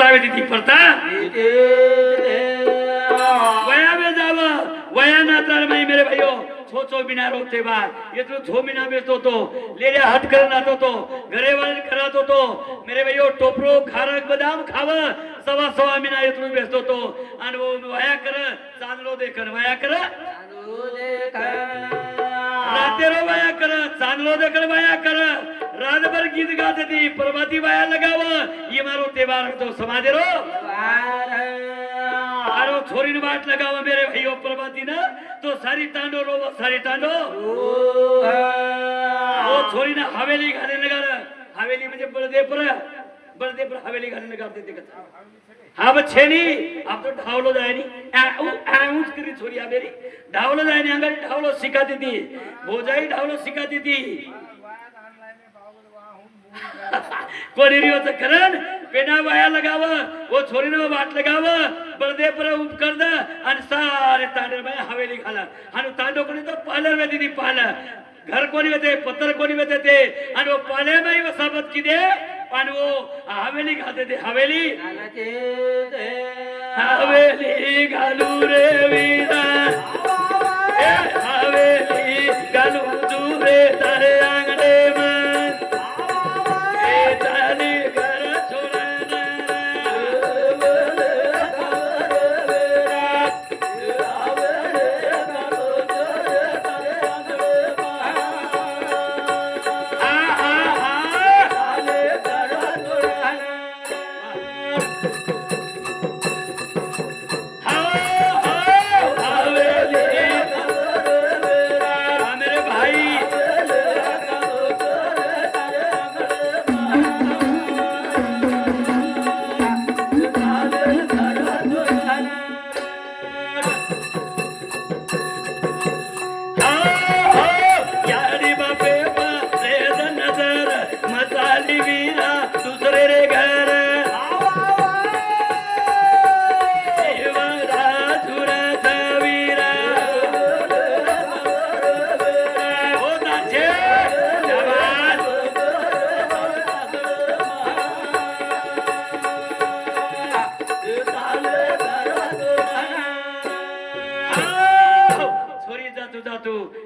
परतावे ती परता वया में जाव वया ना तर मैं मेरे भाइयों छो बिना रोते बार એટલું છોમીના બેસતો તો લેડિયા હટ કરી નાતો તો ઘરે વાળે કરાતો તો મેરે ભાઈઓ ટોપરો ખારક બદામ ખાવ સવા મહિના એટલું બેસતો તો અને વો વયા કર ચાંદલો દેખન વયા કર રાતે રો વયા કર ચાંદલો દેખન વયા કર रात भर गीत गाते थी प्रभाती वाया लगाव ये मारो त्योहार तो समाज रो आरो छोरी ने बाट लगाव मेरे भाइयों प्रभाती ना तो सारी टांडो रो सारी टांडो वो छोरी ने हवेली घाले लगा हवेली म्हणजे बळदेपुर हवेली घाले लगाते थे कथा हाँ बस छेनी अब तो ढावलो जाए नहीं ऊंच करी छोरी आ मेरी ढावलो जाए नहीं अंगारी ढावलो सिखाती थी भोजाई ढावलो सिखाती थी कोणी रियोचं करण पेना वाया लगाव वो छोरीने वाट लगाव बळदेपुर उपकर द आणि सारे तांडे बाय हवेली घाला आणि तांडो कोणी तो पालर मध्ये ती पाल घर कोणी होते पत्तर कोणी होते ते आणि वो पाले बाई वसाबत की दे आणि वो हवेली घालते ते हवेली हवेली घालू रे वीरा हवेली घालू तू रे तारे आंगणे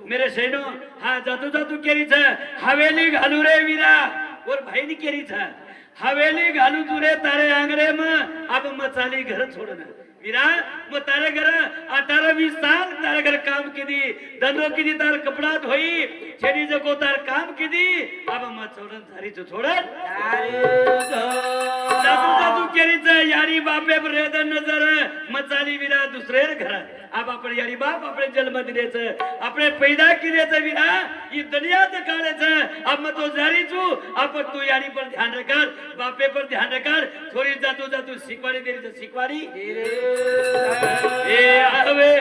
मेरे सैनो हाँ जातू जातू केरी था हवेली घालू रे वीरा और भाई ने केरी था हवेली घालू तू रे तारे आंगणे में अब मचाली घर छोड़ना वीरा वो तारे घर 18-20 साल तारे घर काम की दी धंधो की दी तार कपड़ा धोई छेड़ी जको तार काम की दी अब मत छोड़न थारी जो छोड़न जातू जातू केरी था यारी बापे पर रेद नजर मचाली वीरा दुसरे घर अब आपण यारी बाप आपले जन्म दिलेच आपले पैदा केलेच वीरा ही दुनियात काढेच अब मग तो जारी तू आपण तू यारी पर ध्यान रकार बापे पर ध्यान रकार थोड़ी जातू जातू शिकवाडी देरी तर शिकवाडी ए आवे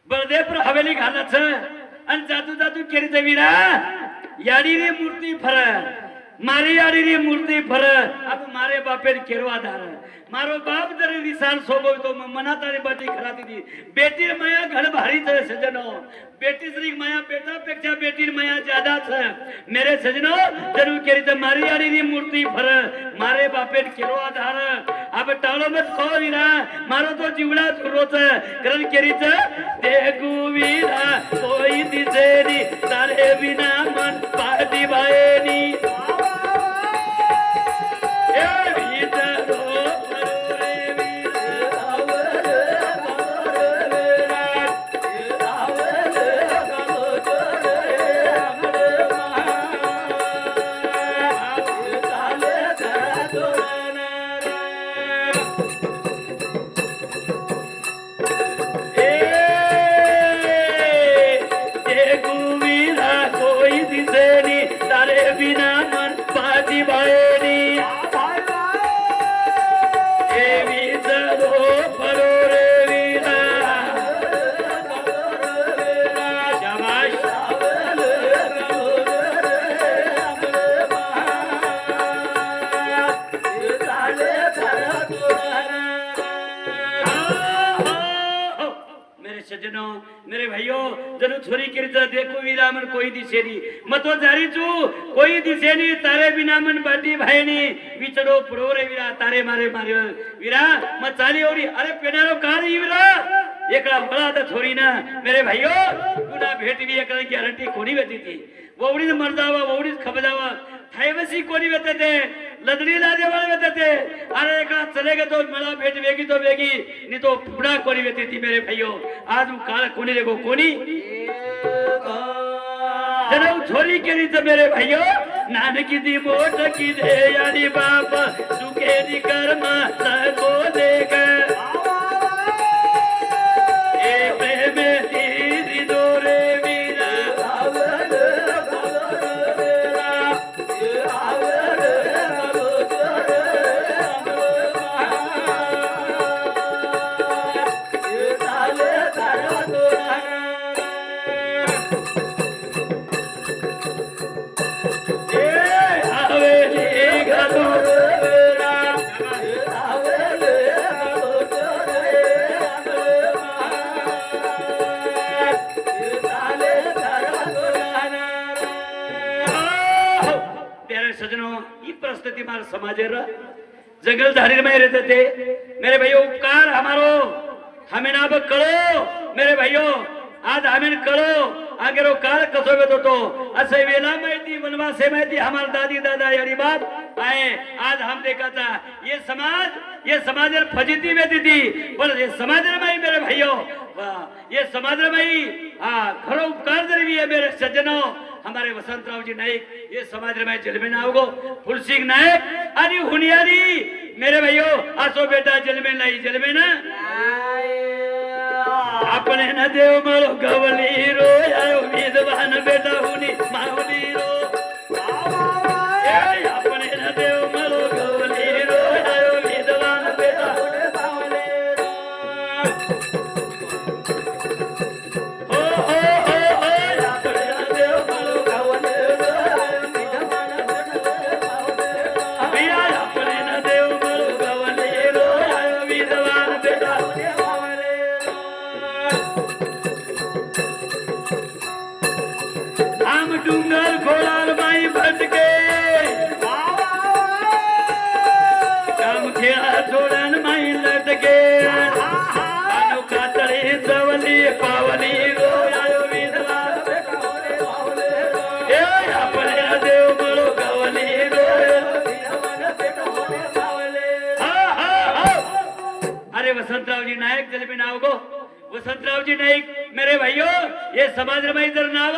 बळदेपुर हवेली घालच आणि जातू जातू केरी वीरा याडी रे मूर्ती फर મારી આડીની મૂર્તિ ફરે अब મારે બાપે કેરવા ધાર મારો બાપ દરે નિશાન સોબો તો મનાતાની બાટી ખરાતી દી બેટી માયા ઘર ભારી છે સજનો બેટી શ્રી માયા બેટા પેક્ષા બેટી માયા જ્યાदा છે मेरे सजनो जरूर केरी तो मारी आड़ीनी मूर्ति फरे मारे बापे केरवा धार अब टाळो मत खो वीरा मारो तो जीवडा झुरो छे कारण केरी छे देखू वीरा कोई दिसेनी तारे बिना मन पाटी भाईनी मेरे भाइयों जनु छोरी किरता देखो वीरा मन कोई दिसे नी मतो जारी छु कोई दिसे नी तारे बिना मन बाटी भाईनी विचडो पडो रे वीरा तारे मारे मारे वीरा म चाली ओडी अरे पेनारो कारी वीरा एकला बळा त छोरी ना मेरे भाइयों गुना भेटवी एकला गॅरंटी कोणी वेती थी ववडी मर जावा ववडी खब जावा थायवसी कोणी वेते ते लदड़ी लादे वाले वेते थे अरे एकला चलेगे तो मला भेट वेगी तो वेगी नी तो पुडा कोणी वेती थी मेरे भाइयों आज काल कोणी रेगो कोणी जरा छोरी केली तर मेरे भाइयों नानकी दी मोठ की दे यानी बाप सुखे दी कर्म सको देख ए प्रेम तेरी दोरे वीरा आवल समाजेर जंगल झाड़ी में रहते थे मेरे भाइयों उपकार हमारो हमें ना कळो मेरे भाइयों आज हमें कळो आगेरो काल कसो वेतो तो असे वेला माहिती वनवासे माहिती हमार दादी दादा यानी बाप आए आज हम देखा था ये समाज फजीती वेती थी पर ये समाज में मेरे भाइयों ये समाज में खरो उपकार जरूरी है मेरे सज्जनों हमारे वसंतराव जी नाईक ये समाज में जलमे नावगो फुलसिंग नायक आणि हुनियारी मेरे भाइयों आसो बेटा जलमे नाही जलमे ना अपने न देव मरो गवली रो आयो विद्वान बेटा हुनी मावली रो अपने न देव मरो गवली रो आयो विद्वान बेटा हुनी मावली डूंगर खोलाल माई भटके काम खेळा जोडन माई लटके अनोखा तळी चवली पावली रो आयो विधवा ए आपले देव मळो गावली रो अरे वसंतराव जी नायक जलबे नाव गो वसंतराव जी नायक मेरे भाइयों ये समाज में इधर नाव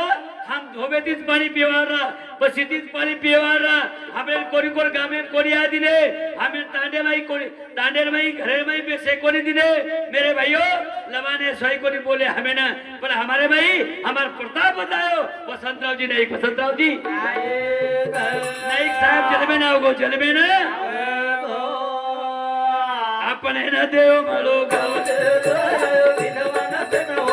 हम धोबेतीच पाणी पिवारा पसीतीच पाणी पिवारा हमें कोरी कोर गामे कोरी आ दिने हमें तांडे माई घरे माई बेसे कोनी दिने मेरे भाइयों लवाने सोई कोनी बोले हमें ना पर हमारे भाई हमार प्रताप बतायो वसंतराव जी नाईक साहब जलमे ना गो जलमे ना अपने न देव मलो गाव अपने न देव मलो गाव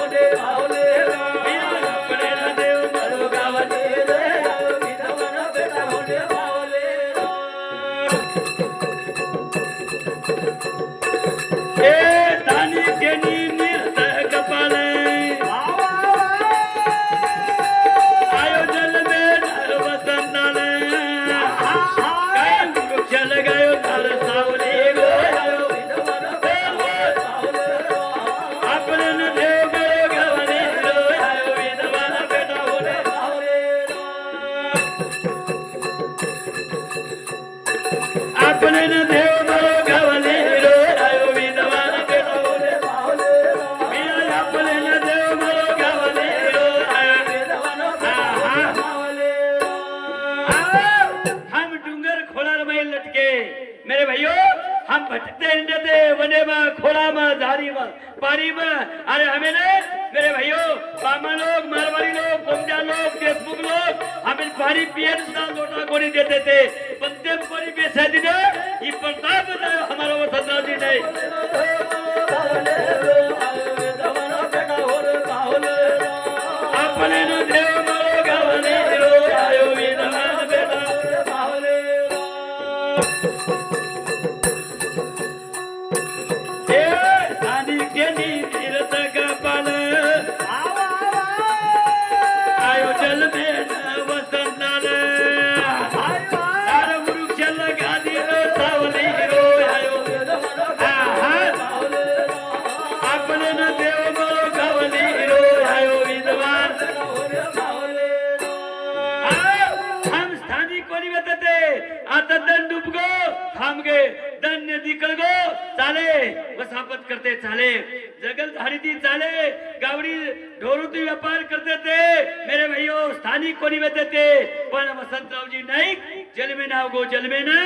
ब्राह्मण लोग, मारवाड़ी लोग, गोंदिया लोग, देशमुख लोग हमें पानी पिए लोटा कोणी देते थे, पण ते कोणी पैसा दिले ही प्रताप हमारा वसंतराव जी नहीं। अपने न देव मारो गावले रो आयो विद्वान बेटा सानी के नी तीरथ का पाल आयो जल में न वसंत लाल तार वृक्ष लगा दिलो सावली रो आयो अपने न देव मारो गावली रो आयो विद्वान। हम स्थानिक कोणी बेतते आता दंड डुबगो थांब गे दंड निकल गो चाले वसापत करते चाले जगल झाड़ी थी चाले गावड़ी ढोरुती व्यापार करते थे मेरे भाइयों स्थानिक कोणी बेते थे पण वसंतराव जी नहीं जल में ना गो जल में ना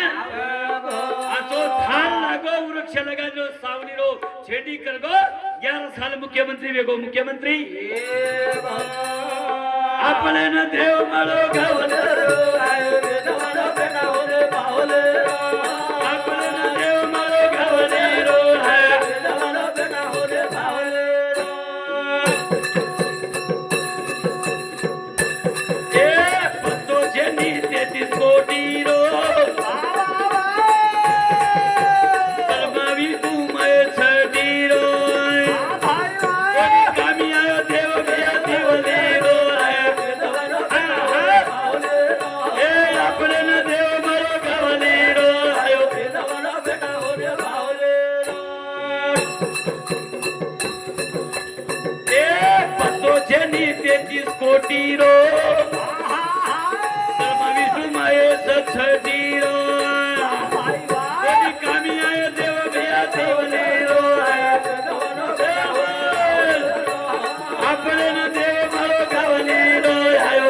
असो थाल लागो वृक्ष लगा जो सावली रो छेड़ी कर गो 11 साल मुख्यमंत्री वेगो मुख्यमंत्री अपने न देव मारो गावले अपने न देव मारो गावले रो कोटी रो परमावी तू मैं छड़ी रो कामी आयो देव भैया देवले रो अपने न देव मारो गावले रो आयो पत्तो जेनी 33 कोटी रो छड़ीरो कोई कामी आयो देव भैया देवले रो अपने न देव मारो गावले रो आयो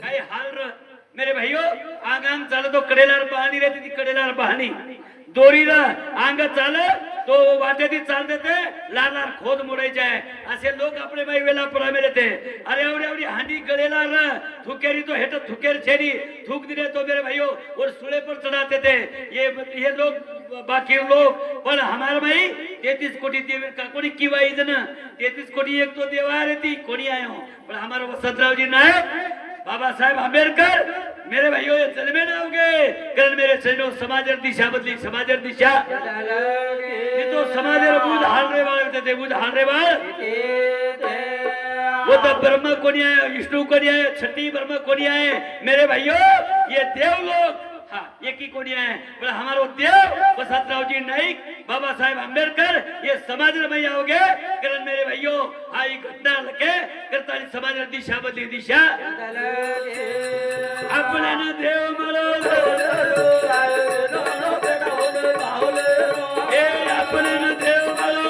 काय हाल र मेरे भाइयों आंगांग चाल तो कडेलार बहानी रहती थी कडेलार बहानी दोरी रा आंग चाल तो वाटे ती चाल देते लार लार खोद मोडायचे आहे असे लोक आपले बाई वेला परामे देते अरे एवढी एवढी हांडी गळेला ना थुकेरी तो हेट थुकेर छेरी थूक दिले तो मेरे भाइयों और सूले पर चढ़ाते थे ये लोग बाकी लोग पण हमारे भाई 33 कोटी देव का कोणी किवाई जन 33 कोटी एक तो देवा रहती कोणी आयो पण हमारा वसंतराव जी नायक बाबा साहेब आंबेडकर मेरे भाइयों ये जन्मे ना होगे कारण मेरे सैनो समाजर दिशा बदली समाजर दिशा ये तो समाजर बुध हाल रे वाले होते थे बुध हाल रे वाले वो तो ब्रह्मा कोणी आए विष्णु कोणी आए छठी ब्रह्मा कोणी आए मेरे भाइयों ये देव लोग हाँ एक ही कोणी आए पर हमारो देव वसंतराव जी नाईक बाबा साहेब आंबेडकर ये समाज में आओगे कारण मेरे भाइयों आई घटना लगे करता समाज दिशा बदली दिशा अपने न देव मारो अपने न देव मारो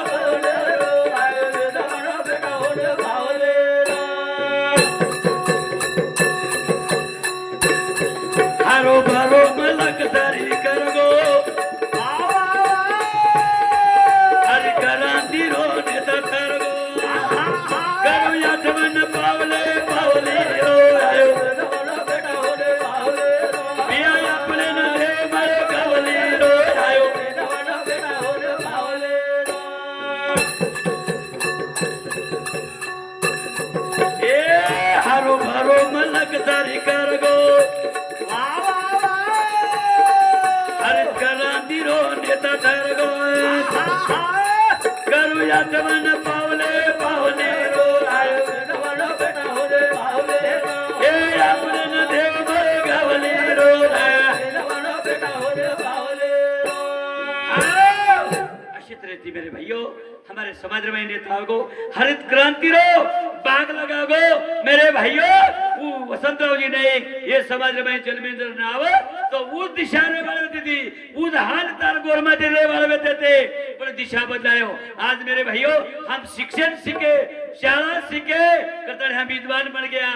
हारो भरो मलक दारी कर गो हर क्रांति रो नेता कर गो करो यादवन पावले पावले रो आयो पिया अपने न देव मारो गावले रो आयो ए हारो भरो मलक दारी कर गो नेता ठहर गो करू यादवन पावले पावले रो आयो बेटा हो रे पावले ए अपने न देव मारो गावले रो बेटा हो रे पावले अशित रहती मेरे भाइयों हमारे समाज में नेताओं को हरित क्रांति रो बाग लगाओ मेरे भाइयों वो वसंतराव जी ने ये समाज में जलमेंद्र नाव तो उस दिशा रे वाले थी उस हाल तार गोरमा दे वाले थे पर दिशा बदलायो आज मेरे भाइयों हम शिक्षण सीखे शाला सीखे कतड़ हम विद्वान बन गया।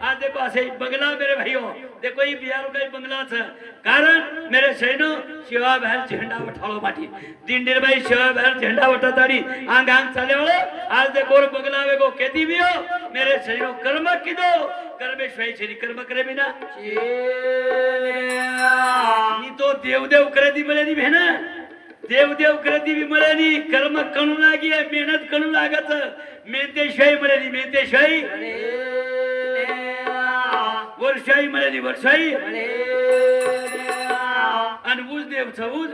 आज देखो ऐसे बंगला मेरे भाइयों, देखो ये बिहार का बंगला था कारण मेरे सैनो शिवा बहर झंडा उठाओ माटी दिन भाई शिवा बहर झंडा उठाताड़ी आंग आंग चाले वाले। आज देखो और बंगला में को कहती भी हो मेरे सैनो कर्म किदो कर्मे श्वाई छेरी कर्म करे बिना नी तो देव देव करे दी मिले नी बहना देव देव करे दी भी मिले नी कर्म कणू लागी है मेहनत कणू लागत मेहनते श्वाई मिले नी मेहनते श्वाई वर्षाई मिले नी वर्षाई अनबुझ देव छबुझ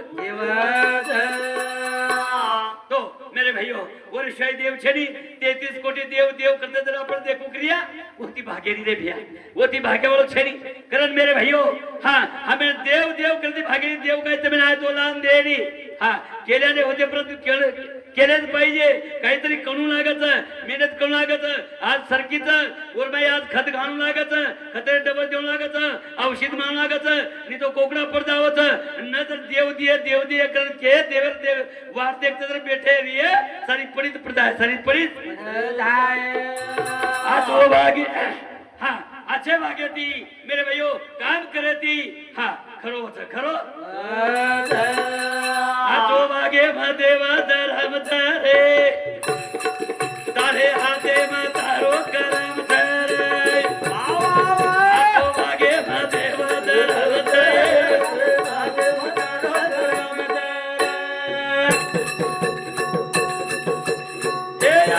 तो मेरे भाइयों वर्षाई देव छेनी 33 कोटी देव देव करते जरा अपन देखो क्रिया होती भागेरी रे भैया होती भाग्य वालों छेनी करण मेरे भाइयों हाँ हमें देव देव करती भागेरी देव काय तुम्हें आय तो लान देनी हाँ केल्याने होते परंतु केलेच पाहिजे काहीतरी कणू लागत मेहनत करू लागत आज सरकीच वरबाई आज खत घालू लागत खत डबल देऊ लागत औषध मानू लागत नी तो कोकणा पडदावत न तर देव दिए करत के देवर देव वार देखते तर बैठे रिये सारी पडित प्रदाय सारी पडित आज वो भागी हाँ अच्छे भागे थी मेरे भाइयों काम करे थी हाँ खरो खरो आजो भागे महादेवा धर्म धरे तारे हाथे में तारो करम धरे आजो भागे महादेवा धर्म धरे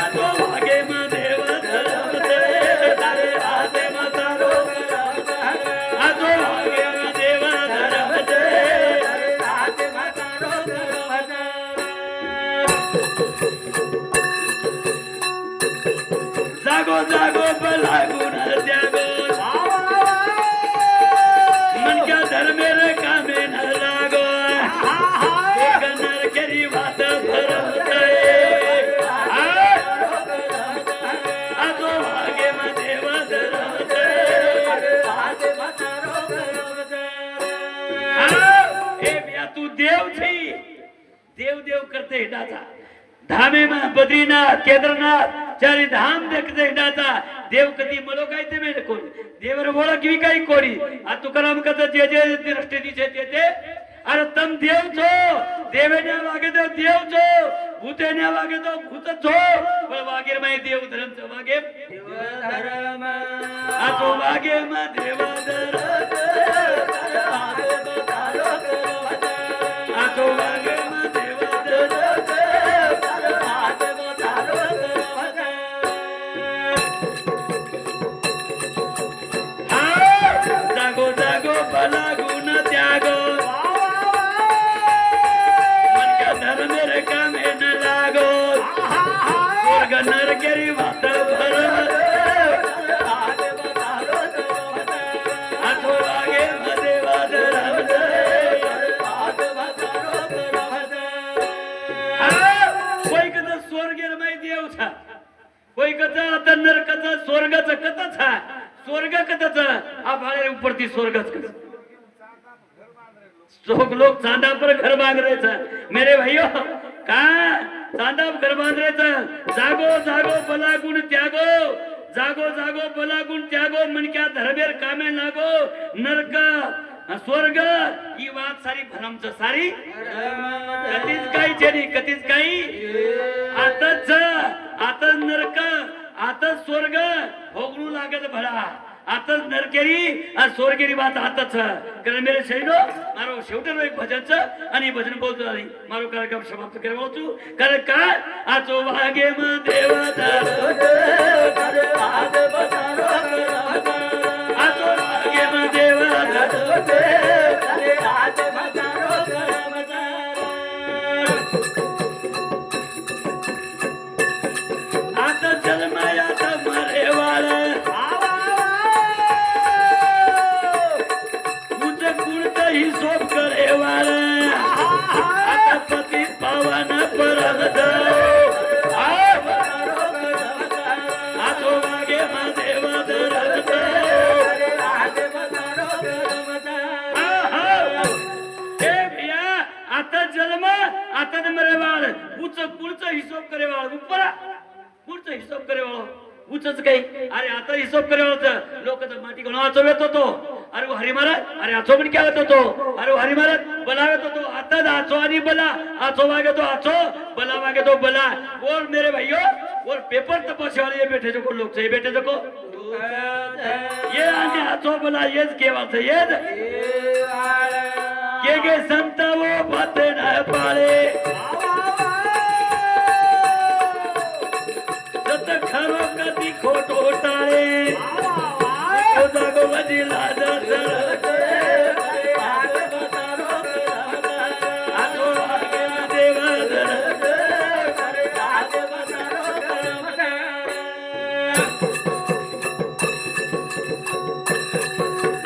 आजो भागे महादेवा धर्म धरे तारे हाथे में तारो आजो भागे महादेवा धर्म धरे जागो जागो बलागो न जागो मन क्या धर्मे रे कामे न लागो गनर करी बात भरम जाए आजो भागे में देवा धर्म ए बिया तू देव छी देव देव करते हिंडाचा धामे में बद्रीनाथ केदारनाथ चारी धाम देखते हिंडाचा देव कधी मलो काय ते मेन कोण देवर ओळख वी काही कोरी आ तुकाराम कथा जे जे दृष्टी दिसे ते अरे तम देव छो देवेने वागे तो देव छो भूतेने वागे तो भूत छो पण वागेर में देव धर्म छो वागे देव धर्म आ तो वागे में देव धर्म आ तो वागे में देव धर्म जागो जागो बलागो न त्यागो मन का धर्म रे कामे न लागो स्वर्ग नरकेरी बात भरम आठो लागे मदेवा धर्म कोई कथा स्वर्गेर माई देव था कोई कथा आता नरकाचा स्वर्गाचा कथा था स्वर्ग कथाच आभाळे उपरती स्वर्गच लोग लोग चांदा पर घर बांध रहे थे मेरे भाइयों का चांदा घर बांध रहे थे जागो जागो भला गुण त्यागो जागो जागो भला गुण त्यागो मन क्या धर्मेर कामे लागो नरक स्वर्ग ही बात सारी भरमच सारी कधीच काही चेरी कधीच काही आता नरक आता स्वर्ग भोगणू लागत भला आता नरकेरी आ स्वर्गेरी बात आताच कारण मेरे सैनो मारो शेवटनो एक भजनच आणि भजन बोलतो आणि मारो कार्यक्रम समाप्त करवो छु कारण का आजो वागे म देवा आजो वागे म देवा आता जन्माया मरे वाला हिशोब करे वाला आता पति पावन परम आतो मागे महादेव धरत हे भैया आता जन्म आता मरे वाल पुढचं हिशोब करे वाल पुढचा हिशोब करे वाळो उचच काही अरे आता हिशोब करे वाळो लोक तर माटी गणवा चोवेत होतो अरे वो हरी महाराज अरे आचो पण क्या होतो अरे वो हरी महाराज बलावत होतो आता आचो आणि बला आचो वागे तो आचो बला वागे तो बला बोल मेरे भाइयों बोल पेपर तपासे वाले ये बैठे जो को लोग से बैठे जो को ये आने आचो बला ये के बात है ये के संत वो बात न पाले जत खरो कदी खोटो टाळे खुदा को वजिला दर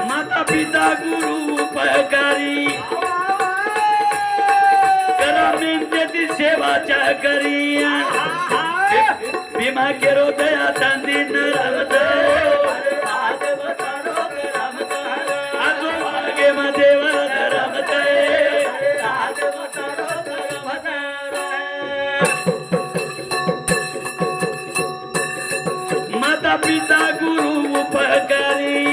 माता पिता गुरु उपकारी करामीन देती सेवाच्या करी भीमा केरो दया चांदी नरमत आजो मागे देव रमत माता पिता गुरु उपकारी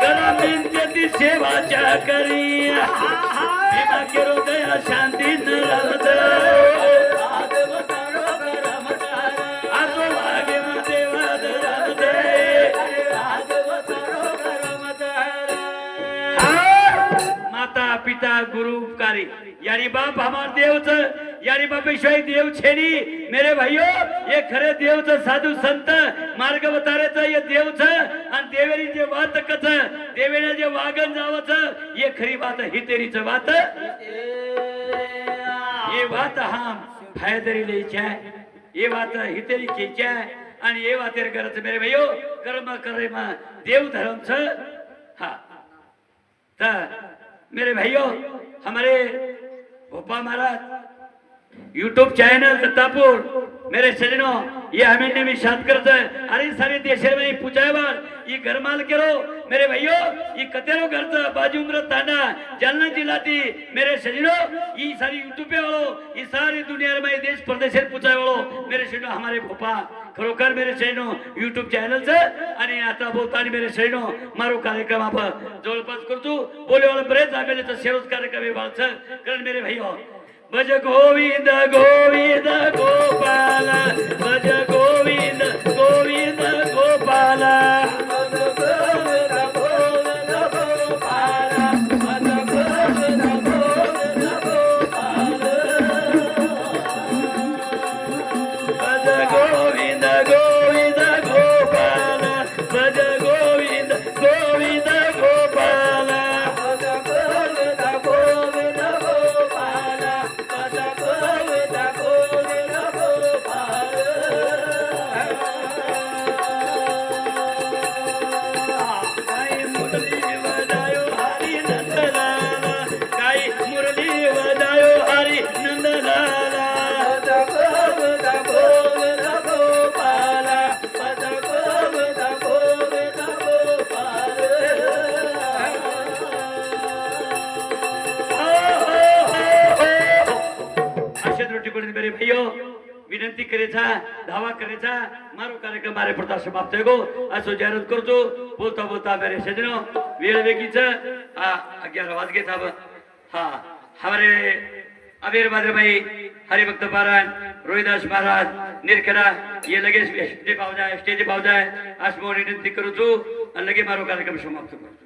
करामीन देती सेवाच्या करी भीमा केरो दया शांती नरमत माता पिता गुरु उपकारी यानी बाप हमार देवच यानी बापेश्वरी देव छेनी मेरे भाइयों ये खरे देवच साधू संत मार्ग बतारेच ये देवच आणि देवेरी जे वात कथ देवेने जे वागन जावच ये खरी बात ही तेरीच बात ये बात हम फायदरी लेच है ये बात ही तेरी केच है आणि ये वातेर करत मेरे भाइयों कर्म करे मा देव धर्म छ हा ता मेरे भाइयों हमारे भोपा महाराज यूट्यूब चैनल दत्तापुर मेरे सजनों ये हमें ने भी शाद करते हैं अरे सारे देश में पूछाए बार ये घर माल करो मेरे भाइयों ये कतेरो घर था बाजू उम्र ताना जालना जिला थी मेरे सजनों ये सारी यूट्यूब पे वालों ये सारी दुनिया में देश प्रदेश से पूछाए वालों मेरे सजनों हमारे भोपा खरोखर मेरे सजनों यूट्यूब चॅनल से आणि आता बोलताना मेरे सजनों मारो कार्यक्रम आप जवळपास करतो बोले वाला बरेच आमेले तर शेवट कार्यक्रम वाळच कारण मेरे भाइयों भज गोविंद गोविंद गोपाल भज गोविंद गोविंद गोपाल मेरे भाइयों विनंती करेचा दावा करेचा मारो कार्यक्रम मारे प्रता समाप्त हो असो जाहिरात करतो बोलता बोलता मेरे सजनों वेळ वेगीच 11 वाजगे था हाँ हमारे अबीर बादर भाई हरिभक्त पारायण रोहिदास महाराज निरखेडा ये लगे स्टेज पाव जाए आज विनंती करू लगे मारो कार्यक्रम समाप्त करू